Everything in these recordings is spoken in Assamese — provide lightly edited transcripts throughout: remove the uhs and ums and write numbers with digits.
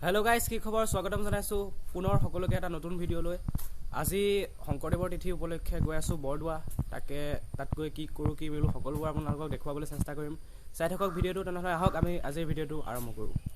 हेलो गाइस की खबर स्वागतम जनाइছো पुনৰ সকলোকে এটা নতুন ভিডিও লৈ আজি শংকৰদেৱৰ তিথি উপলক্ষে গৈ আছো বৰদোৱা তাত গৈ কি কৰো কি মেলো সকলোবোৰ আপোনালোকক দেখুৱাবলৈ চেষ্টা কৰিম চাই থাকক ভিডিওটো তেনেহলে আহক আমি আজিৰ ভিডিওটো আৰম্ভ কৰো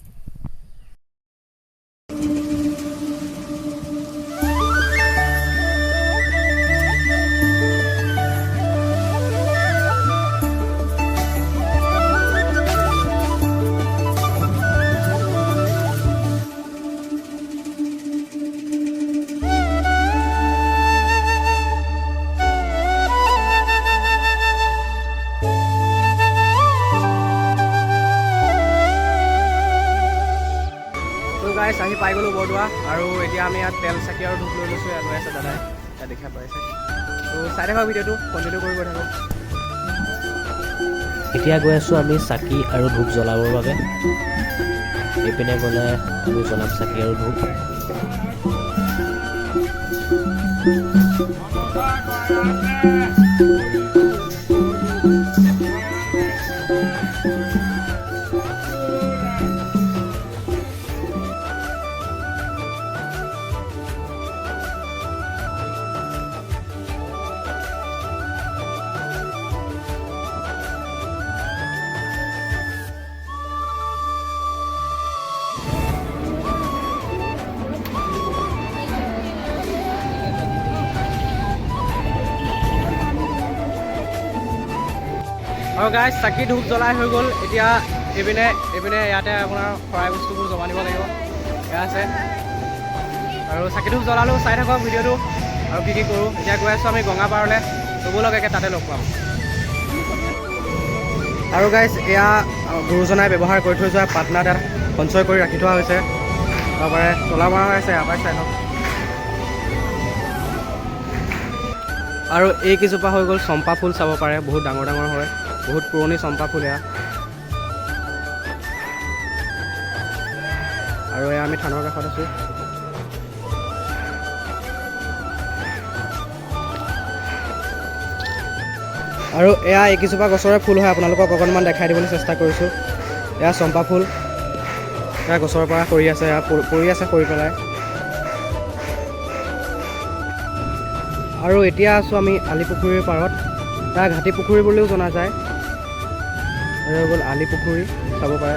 गाइस आহি পাই গলো বৰদোৱা আৰু এতিয়া আমি ইয়াত তেল চাকি আৰু ধূপ লৈ লৈছো ইয়াত আছে দাদাই এটা দেখা পাইছে তো চাই থাকক ভিডিওটো কন্টিনিউ কৰি গৈ থাকক এতিয়া গৈ আছো আমি চাকি আৰু ধূপ জ্বলাবৰ বাবে এইপিনে গ'লে আমি জ্বলাম চাকি আৰু ধূপ আৰু গাইস চাকি ধূপ জ্বলাই হৈ গ'ল এতিয়া এইপিনে ইয়াতে আপোনাৰ ফৰাই বস্তুবোৰ জমা দিব লাগিব এয়া আছে আৰু চাকি ধূপ জ্বলালো চাই থাকক ভিডিওটো আৰু কি কৰোঁ এতিয়া গৈ আছোঁ আমি গঙা পাৰলৈ চবলৈকে তাতে লগ পাম আৰু গাইস এয়া গুৰুজনাই ব্যৱহাৰ কৰি থৈ যোৱা পাটনা তাত সঞ্চয় কৰি ৰাখি থোৱা হৈছে তাৰপৰা তলা মৰা হৈ আছে ইয়াৰ পৰাই চাই লওক আৰু এই কেইজোপা হৈ গ'ল চম্পা ফুল চাব পাৰে বহুত ডাঙৰ ডাঙৰ হয় বহুত পুৰণি চম্পা ফুল এয়া আৰু এয়া আমি থানৰ কাষত আছোঁ আৰু এয়া এইকেইজোপা গছৰে ফুল হয় আপোনালোকক অকণমান দেখাই দিবলৈ চেষ্টা কৰিছোঁ এয়া চম্পা ফুল এয়া গছৰ পৰা সৰি আছে এয়া পৰি আছে সৰি পেলাই আৰু এতিয়া আছোঁ আমি আলি পুখুৰীৰ পাৰত তাৰ ঘাটি পুখুৰী বুলিও জনা যায় আৰু হৈ গ'ল আলি পুখুৰী চাব পাৰে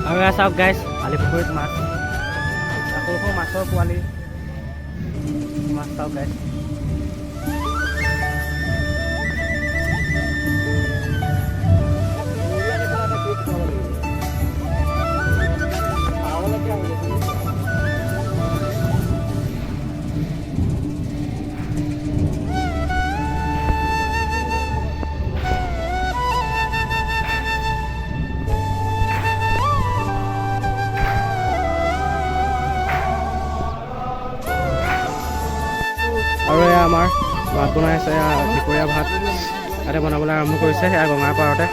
আৰু এয়া চাওক গাইছ আলি পুখুৰীত মাছ সৰু সৰু মাছৰ পোৱালি মাছ চাওক গাইছ আৰু এয়া আমাৰ ভাত বনাই আছে দুপৰীয়া ভাত ইয়াতে বনাবলৈ আৰম্ভ কৰিছে এয়া গঙাৰ পাৰতে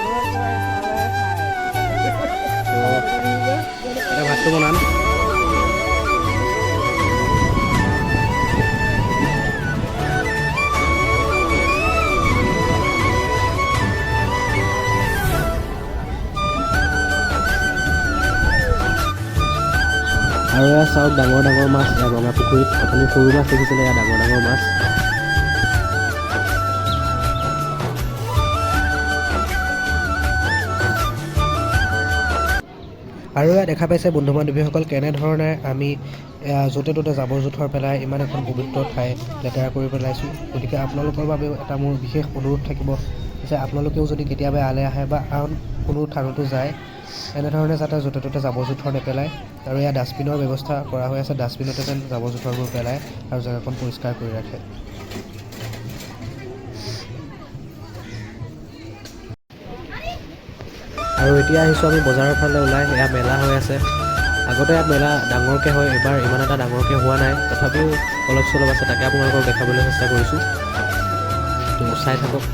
ইয়াতে ভাতটো বনাম আৰু এয়া চাওক ডাঙৰ ডাঙৰ মাছ এয়া গঙা পুখুৰীত আপুনি সৰু মাছ দেখিছিলে এয়া ডাঙৰ ডাঙৰ মাছ আৰু এয়া দেখা পাইছে বন্ধু বান্ধৱীসকল কেনেধৰণে আমি য'তে ত'তে জাবৰ জোঁথৰ পেলাই ইমান এখন পবিত্ৰ ঠাই লেতেৰা কৰি পেলাইছোঁ গতিকে আপোনালোকৰ বাবেও এটা মোৰ বিশেষ অনুৰোধ থাকিব যে আপোনালোকেও যদি কেতিয়াবা ইয়ালৈ আহে বা আন কোনো থানতো যায় এনেধৰণে যাতে য'তে ত'তে জাবৰ জোঁথৰ নেপেলায় আৰু এয়া ডাষ্টবিনৰ ব্যৱস্থা কৰা হৈ আছে ডাষ্টবিনতে যেন জাবৰ জোঁথৰবোৰ পেলায় আৰু জেগাখন পৰিষ্কাৰ কৰি ৰাখে আৰু এতিয়া আহিছোঁ আমি বজাৰৰ ফালে ওলাই এয়া মেলা হৈ আছে আগতে ইয়াত মেলা ডাঙৰকৈ হয় এবাৰ ইমান এটা ডাঙৰকৈ হোৱা নাই তথাপিও অলপ চলপ আছে তাকে আপোনালোকক দেখাবলৈ চেষ্টা কৰিছোঁ তো চাই থাকক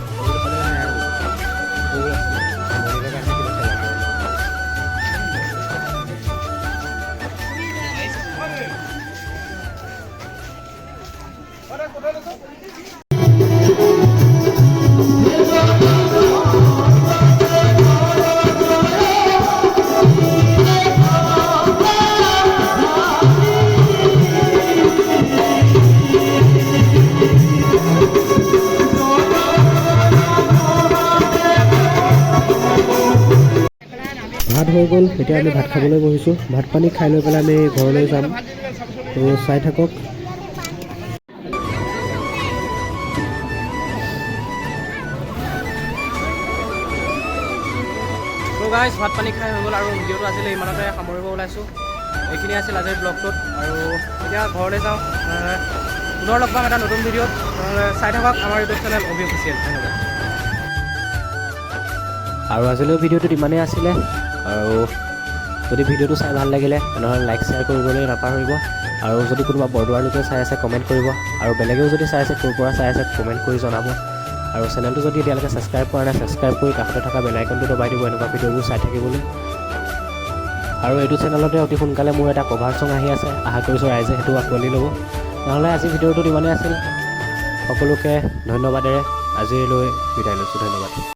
Thank you. ভাত হৈ গ'ল, এতিয়া আমি ভাত খাবলৈ বহিছোঁ। ভাত পানী খাই লৈ পেলাই আমি ঘৰলৈ যাম। তো চাই থাকক। তো গাইজ ভাত পানী খাই হৈ গ'ল আৰু ভিডিঅ'টো আজিলৈ ইমানতে সামৰিব ওলাইছোঁ। এইখিনি আছিল আজিৰ ব্লগটোত আৰু এতিয়া ঘৰলৈ যাওঁ। পুনৰ লগ পাম এটা নতুন ভিডিঅ'ত। চাই থাকক আমাৰ ইউটিউব চেনেল অভি অফিচিয়েল। ধন্যবাদ। আৰু আজিলৈ ভিডিঅ'টোত ইমানেই আছিলে। আৰু যদি ভিডিঅ'টো চাই ভাল লাগিলে তেনেহ'লে লাইক শ্বেয়াৰ কৰিবলৈ নাপাহৰিব। আৰু যদি কোনোবা বৰদোৱাৰ লোকে চাই আছে কমেণ্ট কৰিব। আৰু বেলেগেও যদি চাই আছে ক'ৰ পৰা চাই আছে কমেণ্ট কৰি জনাব। আৰু চেনেলটো যদি এতিয়ালৈকে ছাবস্ক্ৰাইব কৰা নাই ছাবস্ক্ৰাইব কৰি কাষতে থকা বেল আইকনটো দবাই দিব এনেকুৱা ভিডিঅ'বোৰ চাই থাকিবলৈ। আৰু এইটো চেনেলতে অতি সোনকালে মোৰ এটা কভাৰ ছং আহি আছে, আশা কৰিছোঁ ৰাইজে সেইটো আঁকোৱালি ল'ব। নহ'লে আজি ভিডিঅ'টোত ইমানেই আছিল। সকলোকে ধন্যবাদেৰে আজিলৈ বিদায় লৈছোঁ। ধন্যবাদ।